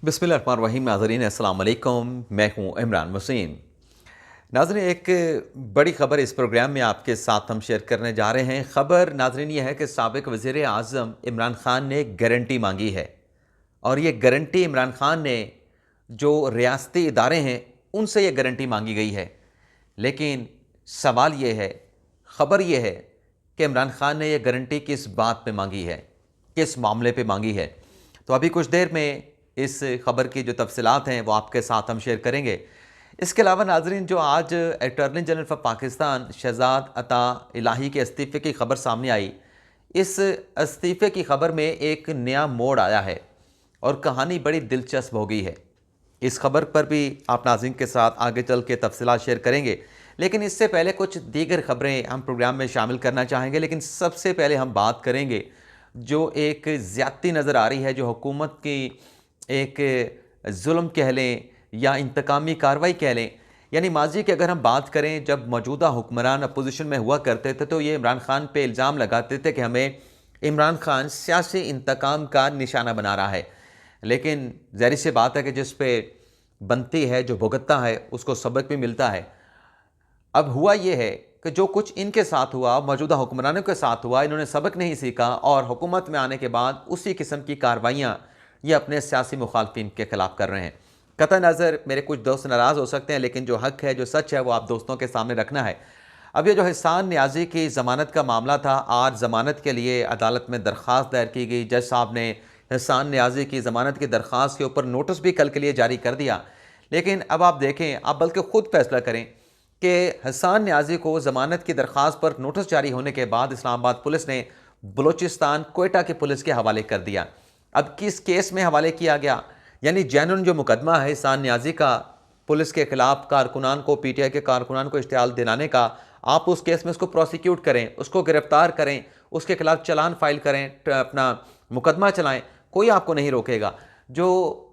बिस्मिल्लाहिर्रहमानिर्रहीम। नाज़रीन अस्सलाम वालेकुम, मैं हूँ इमरान वसीम। नाज़रीन, एक बड़ी ख़बर इस प्रोग्राम में आपके साथ हम शेयर करने जा रहे हैं। ख़बर नाज़रीन ये है कि साबिक़ वज़ीर आज़म इमरान ख़ान ने गारंटी मांगी है और ये गारंटी इमरान ख़ान ने जो रियासती इदारे हैं उनसे ये गारंटी मांगी गई है। लेकिन सवाल ये है, ख़बर ये है कि इमरान ख़ान ने यह गारंटी किस बात पे मांगी है, किस मामले पे मांगी है। तो अभी कुछ देर में इस खबर की जो तफसीलात हैं वो आपके साथ हम शेयर करेंगे। इसके अलावा नाज़रीन, जो आज attorney general of Pakistan Shahzad Ata Ilahi के इस्तीफ़े की खबर सामने आई, इस इस्तीफ़े की खबर में एक नया मोड़ आया है और कहानी बड़ी दिलचस्प हो गई है। इस खबर पर भी आप नाज़रीन के साथ आगे चल के तफसीलात शेयर करेंगे, लेकिन इससे पहले कुछ दीगर खबरें हम प्रोग्राम में शामिल करना चाहेंगे। लेकिन सबसे पहले हम बात करेंगे जो एक ज़्यादती नज़र आ रही है, जो हुकूमत की एक जुल्म कह लें या इंतकामी कार्रवाई कह लें। यानी माजी की अगर हम बात करें, जब मौजूदा हुक्मरान अपोजिशन में हुआ करते थे तो ये इमरान ख़ान पे इल्ज़ाम लगाते थे कि हमें इमरान ख़ान सियासी इंतकाम का निशाना बना रहा है। लेकिन ज़ाहिर सी बात है कि जिस पे बनती है, जो भुगतता है, उसको सबक भी मिलता है। अब हुआ ये है कि जो कुछ इनके साथ हुआ, मौजूदा हुक्मरानों के साथ हुआ, इन्होंने सबक नहीं सीखा और हुकूमत में आने के बाद उसी किस्म की कार्रवाइयाँ ये अपने सियासी मुखालफिन के खिलाफ कर रहे हैं। कतई नज़र मेरे कुछ दोस्त नाराज़ हो सकते हैं, लेकिन जो हक़ है, जो सच है, वो आप दोस्तों के सामने रखना है। अब ये जो एहसान नियाज़ी की ज़मानत का मामला था, आज ज़मानत के लिए अदालत में दरख्वास्त दायर की गई। जज साहब ने एहसान नियाज़ी की ज़मानत की दरख्वास्त के ऊपर नोटिस भी कल के लिए जारी कर दिया। लेकिन अब आप देखें, आप बल्कि ख़ुद फैसला करें कि एहसान नियाज़ी को ज़मानत की दरख्वास्त पर नोटिस जारी होने के बाद इस्लामाबाद पुलिस ने बलूचिस्तान कोयटा की पुलिस के हवाले कर दिया। अब किस केस में हवाले किया गया? यानी जैनुन जो मुकदमा है एहसान नियाज़ी का, पुलिस के खिलाफ कारकुनान को, पीटीआई के कारकुनान को इश्तिहाल दिलाने का, आप उस केस में उसको प्रोसिक्यूट करें, उसको गिरफ्तार करें, उसके खिलाफ चालान फाइल करें, अपना मुकदमा चलाएं, कोई आपको नहीं रोकेगा। जो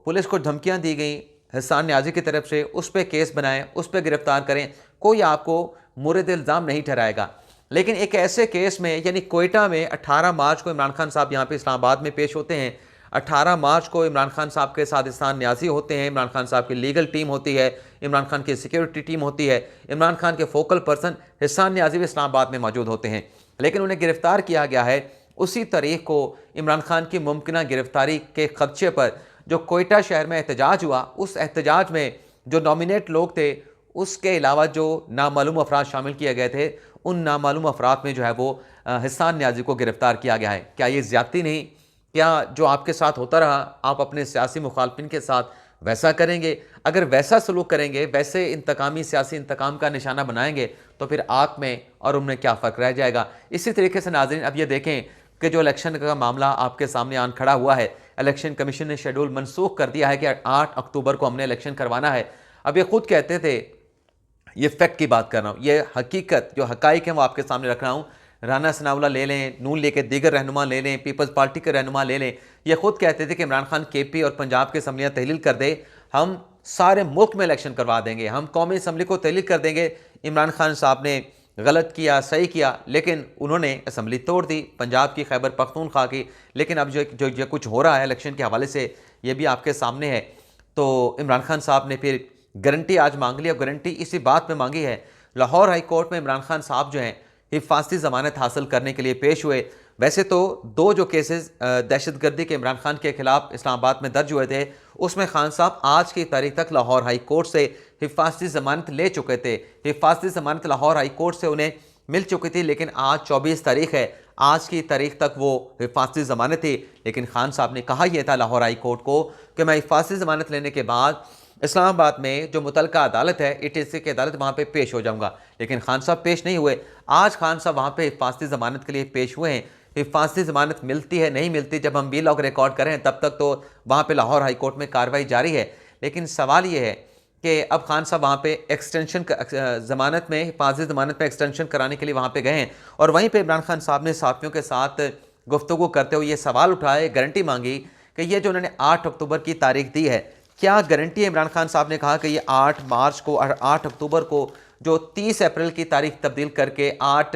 पुलिस को धमकियां दी गई एहसान नियाज़ी की तरफ से, उस पर केस बनाएं, उस पर गिरफ्तार करें, कोई आपको मुर्द इल्ज़ाम नहीं ठहराएगा। लेकिन एक ऐसे केस में, यानी कोयटा में 18 मार्च को इमरान खान साहब यहाँ पे इस्लामाबाद में पेश होते हैं। 18 मार्च को इमरान खान साहब के साथ एहसान नियाज़ी होते हैं, इमरान खान साहब की लीगल टीम होती है, इमरान खान की सिक्योरिटी टीम होती है, इमरान खान के फोकल पर्सन एहसान नियाज़ी भी इस्लामाबाद में मौजूद होते हैं। लेकिन उन्हें गिरफ्तार किया गया है उसी तारीख को। इमरान खान की मुमकिन गिरफ्तारी के खदशे पर जो कोयटा शहर में एहतजाज हुआ, उस एहतजाज में जो नॉमिनेट लोग थे, उसके अलावा जो नामालूम अफराद शामिल किए गए थे, उन नामालूम अफराद में जो है वो एहसान नियाज़ी को गिरफ्तार किया गया है। क्या ये ज़्यादती नहीं? क्या जो आपके साथ होता रहा, आप अपने सियासी मुखालफिन के साथ वैसा करेंगे? अगर वैसा सलूक करेंगे, वैसे इंतकामी सियासी इंतकाम का निशाना बनाएंगे, तो फिर आप में और उनमें क्या फ़र्क रह जाएगा? इसी तरीके से नाज़रीन, अब ये देखें कि जो इलेक्शन का मामला आपके सामने आन खड़ा हुआ है, इलेक्शन कमीशन ने शेड्यूल मनसूख कर दिया है कि 8 अक्टूबर को हमने इलेक्शन करवाना है। अब ये खुद कहते थे, ये फैक्ट की बात कर रहा हूँ, ये हकीकत जो हकाइक हैं वो आपके सामने रख रहा हूँ। राना सनाउल्लाह ले लें, नून लेके दीगर रहनुमा ले लें, पीपल्स पार्टी के रहनुमा ले लें, ये खुद कहते थे कि इमरान खान केपी और पंजाब की असम्बलियाँ तहलील कर दे, हम सारे मुल्क में इलेक्शन करवा देंगे, हम कौमी असम्बली को तहलील कर देंगे। इमरान खान साहब ने गलत किया, सही किया, लेकिन उन्होंने असम्बली तोड़ दी, पंजाब की, खैबर पख्तूनख्वा की। लेकिन अब जो कुछ हो रहा है इलेक्शन के हवाले से, ये भी आपके सामने है। तो इमरान खान साहब ने फिर गारंटी आज मांग ली और गारंटी इसी बात में मांगी है। लाहौर हाई कोर्ट में इमरान खान साहब जो हैं हिफाजती ज़मानत हासिल करने के लिए पेश हुए। वैसे तो दो जो केसेस दहशतगर्दी के इमरान खान के खिलाफ इस्लामाबाद में दर्ज हुए थे, उसमें खान साहब आज की तारीख तक लाहौर हाई कोर्ट से हिफाजती ज़मानत ले चुके थे। हिफाजती ज़मानत लाहौर हाई कोर्ट से उन्हें मिल चुकी थी, लेकिन आज 24 तारीख है, आज की तारीख तक वो हिफाजती ज़मानत थी। लेकिन खान साहब ने कहा यह था लाहौर हाई कोर्ट को कि मैं हिफाजती ज़मानत लेने के बाद इस्लामाबाद में जो मुतलका अदालत है, ETC की अदालत, वहाँ पे पेश हो जाऊँगा। लेकिन खान साहब पेश नहीं हुए। आज खान साहब वहाँ पे हिफाजती ज़मानत के लिए पेश हुए हैं। हिफाजती ज़मानत मिलती है, नहीं मिलती, जब हम वीलॉग रिकॉर्ड करें तब तक तो वहाँ पे लाहौर हाई कोर्ट में कार्रवाई जारी है। लेकिन सवाल ये है कि अब खान साहब वहाँ पे एक्सटेंशन ज़मानत में, हिफाजती ज़मानत में एक्सटेंशन कराने के लिए वहाँ पे गए हैं और वहीं पर इमरान खान साहब ने साथियों के साथ गुफ्तगू करते हुए ये सवाल उठाए, गारंटी मांगी कि ये जो उन्होंने 8 अक्टूबर की तारीख दी है, क्या गारंटी है? इमरान खान साहब ने कहा कि ये 8 मार्च को और 8 अक्टूबर को जो 30 अप्रैल की तारीख तब्दील करके 8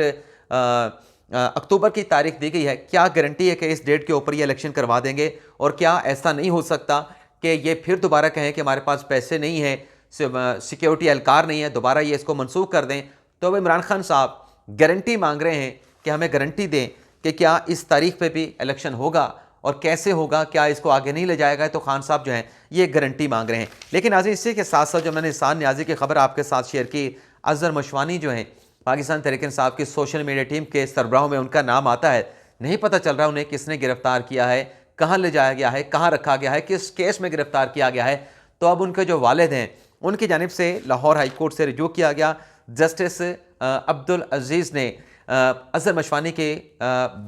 अक्टूबर की तारीख दी गई है, क्या गारंटी है कि इस डेट के ऊपर ये इलेक्शन करवा देंगे? और क्या ऐसा नहीं हो सकता कि ये फिर दोबारा कहें कि हमारे पास पैसे नहीं है, सिक्योरिटी एहलकार नहीं है, दोबारा ये इसको मनसूख कर दें। तो अब इमरान खान साहब गारंटी मांग रहे हैं कि हमें गारंटी दें कि क्या इस तारीख पे भी इलेक्शन होगा और कैसे होगा, क्या इसको आगे नहीं ले जाएगा। तो खान साहब जो हैं ये गारंटी मांग रहे हैं। लेकिन आज इसी के साथ साथ जो मैंने निसान नियाज़ी की खबर आपके साथ शेयर की, अजहर मशवानी जो हैं पाकिस्तान तहरीक इंसाफ की सोशल मीडिया टीम के सरबराहों में उनका नाम आता है। नहीं पता चल रहा उन्हें किसने गिरफ्तार किया है, कहाँ ले जाया गया है, कहाँ रखा गया है, किस केस में गिरफ्तार किया गया है। तो अब उनके जो वालिद हैं उनकी जानिब से लाहौर हाई कोर्ट से रिजू किया गया। जस्टिस अब्दुल अजीज़ ने अजहर मशवानी के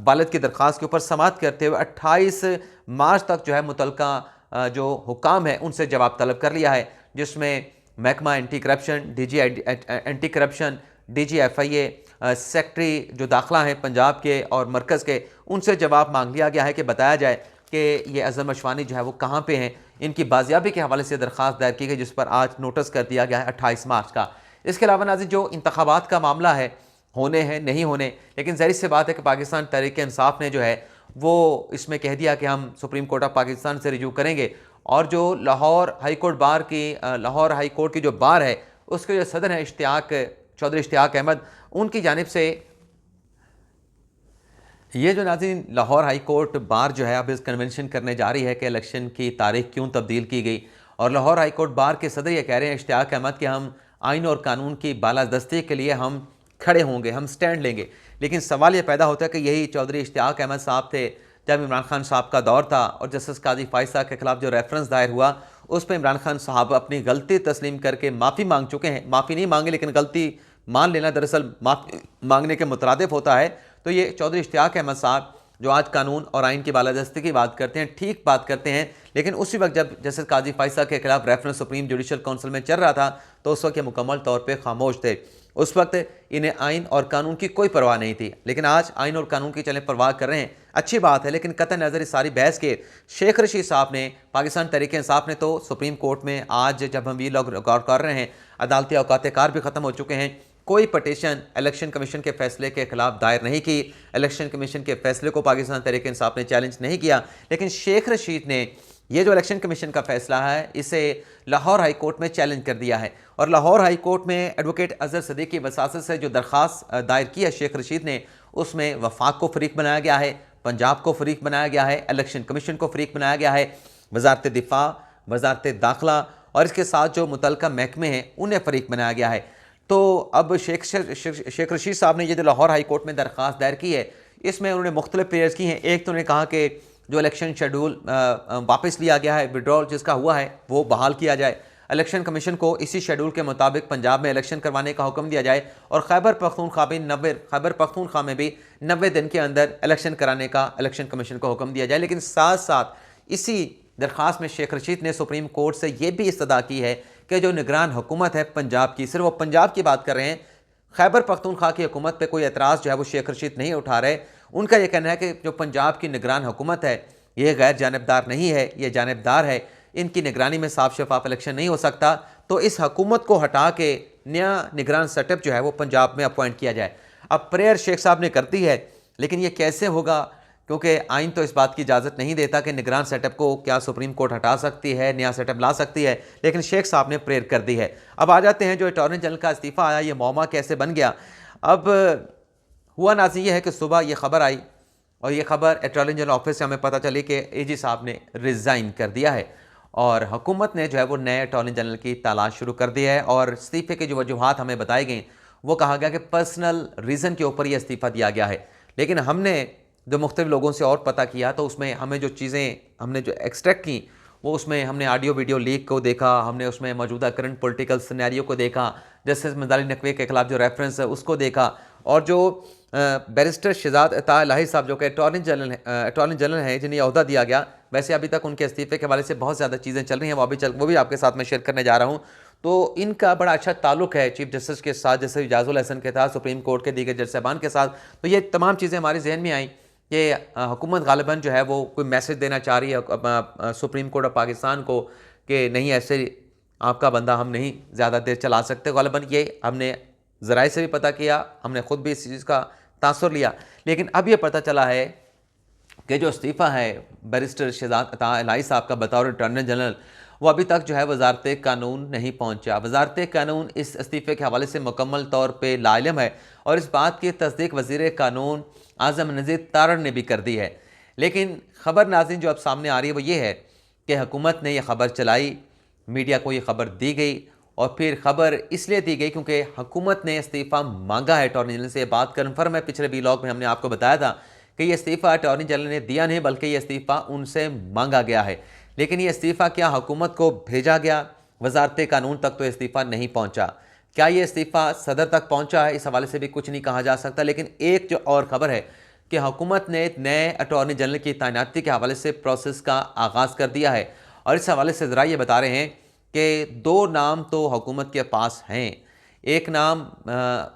वालिद की दरख्वास्त के ऊपर समाअत करते हुए 28 मार्च तक जो है मुतलका जो हुकाम है उनसे जवाब तलब कर लिया है, जिसमें महकमा anti corruption, DG anti corruption, DG FIA, secretary जो दाखिला हैं पंजाब के और मरकज़ के, उनसे जवाब मांग लिया गया है कि बताया जाए कि ये अजहर मशवानी जो है वो कहाँ पे हैं। इनकी बाजियाबी के हवाले से दरख्वास्त दायर की गई, जिस पर आज नोटिस कर दिया गया है 28 मार्च का। इसके अलावा नाज़रीन जो इंतखाबात का मामला है, होने हैं नहीं होने, लेकिन ज़ाहिर सी बात है कि पाकिस्तान तहरीक इंसाफ ने जो है वो इसमें कह दिया कि हम सुप्रीम कोर्ट ऑफ पाकिस्तान से रिव्यू करेंगे। और जो लाहौर हाई कोर्ट बार की लाहौर हाई कोर्ट की जो बार है उसके जो सदर हैं चौधरी इश्तियाक अहमद, उनकी जानिब से ये जो नाज़रीन लाहौर हाई कोर्ट बार जो है अब इस कन्वेंशन करने जा रही है कि इलेक्शन की तारीख क्यों तब्दील की गई। और लाहौर हाई कोर्ट बार के सदर ये कह रहे हैं इश्तियाक अहमद कि हम आइन और कानून की बालादस्ती के लिए हम खड़े होंगे, हम स्टैंड लेंगे। लेकिन सवाल ये पैदा होता है कि यही चौधरी इश्तियाक अहमद साहब थे जब इमरान खान साहब का दौर था और जस्टिस काजी फायसा के खिलाफ जो रेफरेंस दायर हुआ उस पर इमरान खान साहब अपनी गलती तस्लीम करके माफ़ी मांग चुके हैं। माफ़ी नहीं मांगी, लेकिन गलती मान लेना दरअसल माफ़ी मांगने के मुतरादिफ होता है। तो ये चौधरी इश्तियाक अहमद साहब जो आज कानून और आइन की बालादस्ती की बात करते हैं, ठीक बात करते हैं, लेकिन उसी वक्त जब जस्टिस काजी फायसा के खिलाफ रेफरेंस सुप्रीम जुडिशल काउंसिल में चल रहा था तो उस वक्त ये मुकम्मल तौर पर खामोश थे। उस वक्त इन्हें आइन और कानून की कोई परवाह नहीं थी, लेकिन आज आइन और कानून की चले परवाह कर रहे हैं। अच्छी बात है, लेकिन कतई नज़र इस सारी बहस के शेख रशीद साहब ने, पाकिस्तान तहरीक इंसाफ ने तो सुप्रीम कोर्ट में आज जब हम ये लोग गौर कर रहे हैं, अदालती औकात कार भी ख़त्म हो चुके हैं, कोई पटिशन इलेक्शन कमीशन के फैसले के खिलाफ दायर नहीं की। इलेक्शन कमीशन के फैसले को पाकिस्तान तहरीक इंसाफ ने चैलेंज नहीं किया, लेकिन शेख रशीद ने ये जो इलेक्शन कमीशन का फैसला है इसे लाहौर हाई कोर्ट में चैलेंज कर दिया है। और लाहौर हाई कोर्ट में एडवोकेट अजहर सदीक की वसासत से जो दरख्वास्त दायर की है शेख रशीद ने, उसमें वफाक को फरीक बनाया गया है, पंजाब को फरीक बनाया गया है, इलेक्शन कमीशन को फरीक बनाया गया है, वजारत दिफा, वजारत दाखिला और इसके साथ जो मुतलका महकमे हैं उन्हें फरीक बनाया गया है। तो अब शेख रशीद साहब ने ये जो लाहौर हाई कोर्ट में दरख्वास्त दायर की है इसमें उन्होंने मुख्तलिफ पेयर्स की हैं। एक तो उन्होंने कहा कि जो इलेक्शन शेड्यूल वापस लिया गया है, विड्रॉल जिसका हुआ है वो बहाल किया जाए, इलेक्शन कमीशन को इसी शेड्यूल के मुताबिक पंजाब में इलेक्शन करवाने का हुक्म दिया जाए और खैबर पख्तूनख्वा में भी 90 दिन के अंदर इलेक्शन कराने का इलेक्शन कमीशन को हुक्म दिया जाए। लेकिन साथ साथ इसी दरख्वास्त में शेख रशीद ने सुप्रीम कोर्ट से ये भी इस्तदा की है कि जो निगरान हुकूमत है पंजाब की, सिर्फ वो पंजाब की बात कर रहे हैं, खैबर पख्तूनख्वा की हुकूमत पे कोई एतराज़ जो है वो शेख रशीद नहीं उठा रहे। उनका ये कहना है कि जो पंजाब की निगरान हुकूमत है ये गैर जानिबदार नहीं है, ये जानिबदार है, इनकी निगरानी में साफ शफाफ इलेक्शन नहीं हो सकता। तो इस हुकूमत को हटा के नया निगरान सेटअप जो है वो पंजाब में अपॉइंट किया जाए। अब प्रेयर शेख साहब ने कर दी है, लेकिन ये कैसे होगा, क्योंकि आइन तो इस बात की इजाज़त नहीं देता कि निगरान सेटअप को क्या सुप्रीम कोर्ट हटा सकती है, नया सेटअप ला सकती है, लेकिन शेख साहब ने प्रेयर कर दी है। अब आ जाते हैं जो अटॉर्नी जनरल का इस्तीफ़ा आया, ये मौमा कैसे बन गया। अब हुआ नाज़रीन ये है कि सुबह ये खबर आई और ये खबर अटॉर्नी जनरल ऑफिस से हमें पता चली कि AG साहब ने रिज़ाइन कर दिया है और हुकूमत ने जो है वो नए अटॉर्नी जनरल की तलाश शुरू कर दी है। और इस्तीफ़े की जो वजूहात हमें बताई गई वो कहा गया कि पर्सनल रीज़न के ऊपर यह इस्तीफ़ा दिया गया है। लेकिन हमने जो मुख्तलिफ लोगों से और पता किया तो उसमें हमें जो चीज़ें हमने जो एक्सट्रैक्ट की वो उसमें हमने ऑडियो वीडियो लीक को देखा, हमने उसमें मौजूदा करंट पॉलिटिकल सिनेरियो को देखा, जस्टिस मंदाली नकवी के खिलाफ जो रेफरेंस है उसको देखा, और जो बैरिस्टर शहजाद अता इलाही साहब जो कि अटॉर्नी जनरल हैं जिन्हें अहदा दिया गया, वैसे अभी तक उनके इस्तीफ़े के हवाले से बहुत ज़्यादा चीज़ें चल रही हैं, वो भी आपके साथ में शेयर करने जा रहा हूँ। तो इनका बड़ा अच्छा ताल्लुक है चीफ जस्टिस के साथ, जैसे इजाज़ुल हसन के साथ, सुप्रीम कोर्ट के दीगर जज साहबान के साथ। तो ये तमाम चीज़ें हमारे जहन में आई कि हुकूमत गालिबन जो है वो कोई मैसेज देना चाह रही है सुप्रीम कोर्ट ऑफ पाकिस्तान को कि नहीं, ऐसे आपका बंदा हम नहीं ज़्यादा देर चला सकते। गालिबन ये हमने ज़राए से भी पता किया, हमने ख़ुद भी इस चीज़ का तासुर लिया, लेकिन अब ये पता चला है कि जो इस्तीफ़ा है बैरिस्टर शहजाद अता इलाही साहब का बतौर अटॉर्नी जनरल, वो अभी तक जो है वजारत कानून नहीं पहुंचा। वजारत कानून इस इस्तीफ़े के हवाले से मुकम्मल तौर पे लाइलम है और इस बात की तस्दीक वज़ीर कानून आज़म नज़ीर तारड़ ने भी कर दी है। लेकिन ख़बर नाज़रीन जो अब सामने आ रही है वो ये है कि हुकूमत ने यह ख़बर चलाई, मीडिया को ये ख़बर दी गई और फिर ख़बर इसलिए दी गई क्योंकि हुकूमत ने इस्तीफ़ा मांगा है अटॉर्नी जनरल से। ये बात कन्फर्म है, पिछले व्लॉग में हमने आपको बताया था कि ये इस्तीफ़ा अटॉर्नी जनरल ने दिया नहीं बल्कि ये इस्तीफ़ा उनसे मांगा गया है। लेकिन ये इस्तीफ़ा क्या हुकूमत को भेजा गया? वजारत कानून तक तो इस्तीफ़ा नहीं पहुँचा। क्या ये इस्तीफ़ा सदर तक पहुँचा है? इस हवाले से भी कुछ नहीं कहा जा सकता। लेकिन एक जो और ख़बर है कि हुकूमत ने नए अटॉर्नी जनरल की तैनाती के हवाले से प्रोसेस का आगाज़ कर दिया है और इस हवाले से ज़रा ये बता रहे हैं कि 2 नाम तो हुकूमत के पास हैं। एक नाम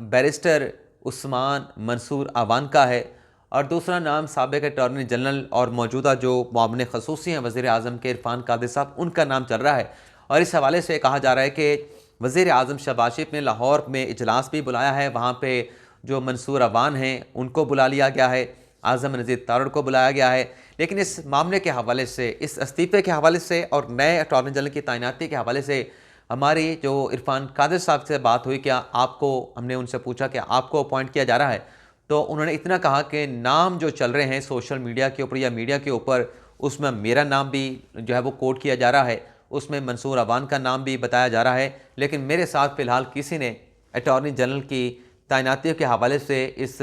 बैरिस्टर उस्मान मंसूर अवान का है और दूसरा नाम साबिक़ अटॉर्नी जनरल और मौजूदा जो मुआविन ख़ुसूसी हैं वज़ीर आज़म के इरफ़ान कादिर साहब, उनका नाम चल रहा है। और इस हवाले से कहा जा रहा है कि वज़ीर आज़म शहबाज शरीफ ने लाहौर में इजलास भी बुलाया है, वहाँ पे जो मंसूर अवान हैं उनको बुला लिया गया है, आज़म नज़ीर तारड़ को बुलाया गया है। लेकिन इस मामले के हवाले से, इस इस्तीफ़े के हवाले से और नए अटॉर्नी जनरल की तैनाती के हवाले से हमारी जो इरफ़ान कादिर साहब से बात हुई, क्या आपको, हमने उनसे पूछा कि आपको अपॉइंट किया जा रहा है, तो उन्होंने इतना कहा कि नाम जो चल रहे हैं सोशल मीडिया के ऊपर या मीडिया के ऊपर, उसमें मेरा नाम भी जो है वो कोट किया जा रहा है, उसमें मंसूर अवान का नाम भी बताया जा रहा है। लेकिन मेरे साथ फ़िलहाल किसी ने अटॉर्नी जनरल की तैनाती के हवाले से, इस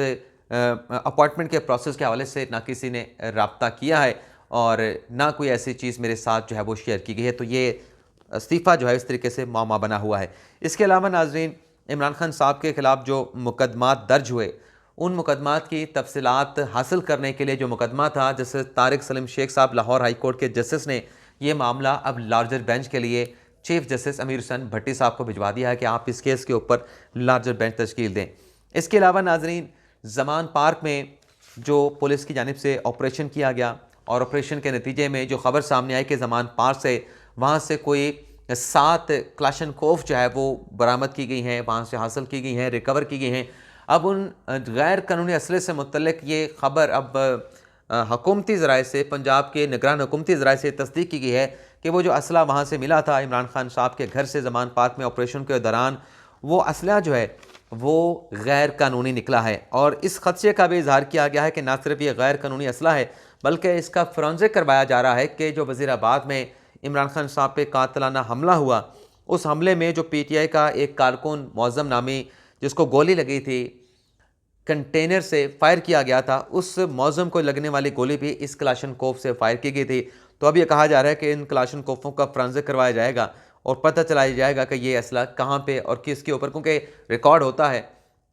अपॉइंटमेंट के प्रोसेस के हवाले से ना किसी ने रब्ता किया है और ना कोई ऐसी चीज़ मेरे साथ जो है वो शेयर की गई है। तो ये इस्तीफ़ा जो है इस तरीके से मामा बना हुआ है। इसके अलावा नाज़रीन, इमरान खान साहब के ख़िलाफ़ जो मुकदमात दर्ज हुए, उन मुकदमात की तफसीलात हासिल करने के लिए जो मुकदमा था, जैसे तारिक सलीम शेख साहब लाहौर हाई कोर्ट के जस्टिस ने ये मामला अब लार्जर बेंच के लिए चीफ जस्टिस अमीर हुसैन भट्टी साहब को भिजवा दिया है कि आप इस केस के ऊपर लार्जर बेंच तश्कील दें। इसके अलावा नाज़रीन, ज़मान पार्क में जो पुलिस की जानिब से ऑपरेशन किया गया और ऑपरेशन के नतीजे में जो ख़बर सामने आई कि ज़मान पार्क से, वहाँ से कोई 7 क्लाशनकोफ जो है वो बरामद की गई हैं, वहाँ से हासिल की गई हैं, रिकवर की गई हैं। अब उन गैर कानूनी असले से मुतल्लिक ये ख़बर अब हुकूमती ज़राए से, पंजाब के निगरान हुकूमती ज़राए से तस्दीक की गई है कि वो जो असला वहाँ से मिला था इमरान खान साहब के घर से ज़मान पार्क में ऑपरेशन के दौरान, वो असला जो है वो गैर कानूनी निकला है। और इस खदशे का भी इजहार किया गया है कि ना सिर्फ ये गैर कानूनी असला है बल्कि इसका फोरेंसिक करवाया जा रहा है कि जो वज़ीराबाद में इमरान खान साहब पे कातिलाना हमला हुआ, उस हमले में जो PTI का एक कारकुन मौज़म नामी, जिसको गोली लगी थी, कंटेनर से फायर किया गया था, उस मौज़म को लगने वाली गोली भी इस क्लाशनकोफ से फायर की गई थी। तो अब ये कहा जा रहा है कि इन क्लाशनकोफों का फोरेंसिक करवाया जाएगा और पता चलाया जाएगा कि ये असला कहाँ पे और किसके ऊपर, क्योंकि रिकॉर्ड होता है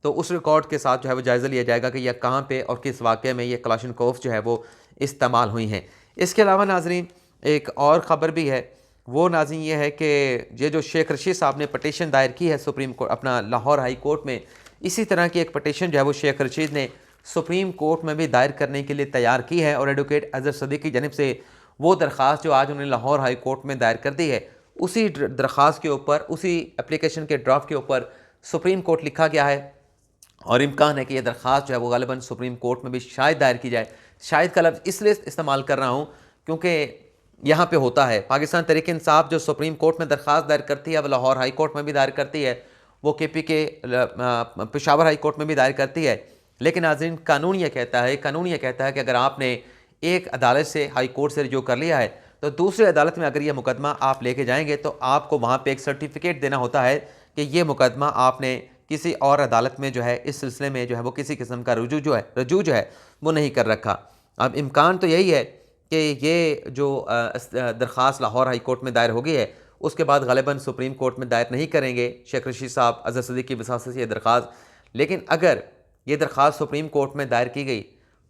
तो उस रिकॉर्ड के साथ जो है वो जायज़ा लिया जाएगा कि यह कहाँ पे और किस वाक़े में ये क्लाशनकोफ जो है वो इस्तेमाल हुई हैं। इसके अलावा नाज़रीन, एक और ख़बर भी है, वो नाज़रीन ये है कि ये जो शेख रशीद साहब ने पटिशन दायर की है सुप्रीम कोर्ट, अपना लाहौर हाई कोर्ट में, इसी तरह की एक पटिशन जो है वो शेख रशीद ने सुप्रीम कोर्ट में भी दायर करने के लिए तैयार की है। और एडवोकेट अज़हर सदीक़ की जानिब से वो दरख्वास्त जो आज उन्होंने लाहौर हाई कोर्ट में दायर कर दी है, उसी दरख्वास्त के ऊपर, उसी एप्लीकेशन के ड्राफ्ट के ऊपर सुप्रीम कोर्ट लिखा गया है और इम्कान है कि यह दरख्वास्त जो है वो ग़ालिबन सुप्रीम कोर्ट में भी शायद दायर की जाए। शायद का लफ्ज़ इसलिए इस्तेमाल कर रहा हूँ क्योंकि यहाँ पे होता है, पाकिस्तान तहरीक इंसाफ जो सुप्रीम कोर्ट में दरख्वास्त दायर करती है वो लाहौर हाई कोर्ट में भी दायर करती है, वो KP के पेशावर हाई कोर्ट में भी दायर करती है। लेकिन नाज़रीन, कानून ये कहता है कि अगर आपने एक अदालत से, हाई कोर्ट से रिजू कर लिया है, तो दूसरी अदालत में अगर ये मुकदमा आप लेके जाएंगे तो आपको वहाँ पे एक सर्टिफिकेट देना होता है कि ये मुकदमा आपने किसी और अदालत में जो है इस सिलसिले में जो है वो किसी किस्म का रजू जो है वो नहीं कर रखा। अब इम्कान तो यही है कि ये जो दरख्वास्त लाहौर हाई कोर्ट में दायर हो गई है, उसके बाद ग़ालिबन सुप्रीम कोर्ट में दायर नहीं करेंगे शेख रशीद साहब अज़हर सदीक़ की वसात से ये दरख्वास्त। लेकिन अगर ये दरख्वास्त सुप्रीम कोर्ट में दायर की गई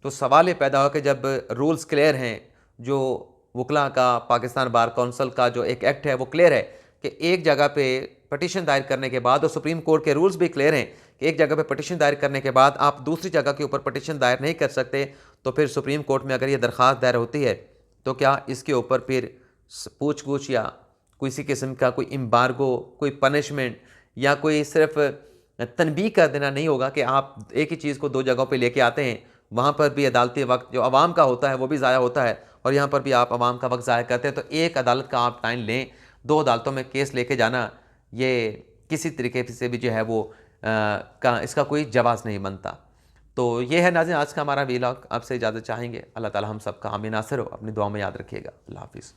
तो सवाल ये पैदा हो कि जब रूल्स क्लियर हैं, जो वकला का, पाकिस्तान बार काउंसिल का जो एक एक्ट है वो क्लियर है कि एक जगह पे पटिशन दायर करने के बाद, और सुप्रीम कोर्ट के रूल्स भी क्लियर हैं कि एक जगह पे पटिशन दायर करने के बाद आप दूसरी जगह के ऊपर पटिशन दायर नहीं कर सकते, तो फिर सुप्रीम कोर्ट में अगर ये दरख्वास्त दायर होती है तो क्या इसके ऊपर फिर पूछ या किसी किस्म का कोई एम्बार्गो, कोई पनिशमेंट या कोई सिर्फ तनबीह कर देना नहीं होगा कि आप एक ही चीज़ को 2 जगहों पे लेके आते हैं, वहाँ पर भी अदालती वक्त जो आवाम का होता है वो भी ज़ाया होता है, और यहाँ पर भी आप आवाम का वक्त ज़ाया करते हैं। तो एक अदालत का आप टाइम लें, 2 अदालतों में केस लेके जाना, ये किसी तरीके से भी जो है वो इसका कोई जवाज़ नहीं बनता। तो ये है नाज़रीन आज का हमारा वीलॉग। आपसे इजाज़त चाहेंगे। अल्लाह ताला हम सबका हामी नासिर हो। अपनी दुआ में याद रखिएगा। अल्लाह हाफ़िज़।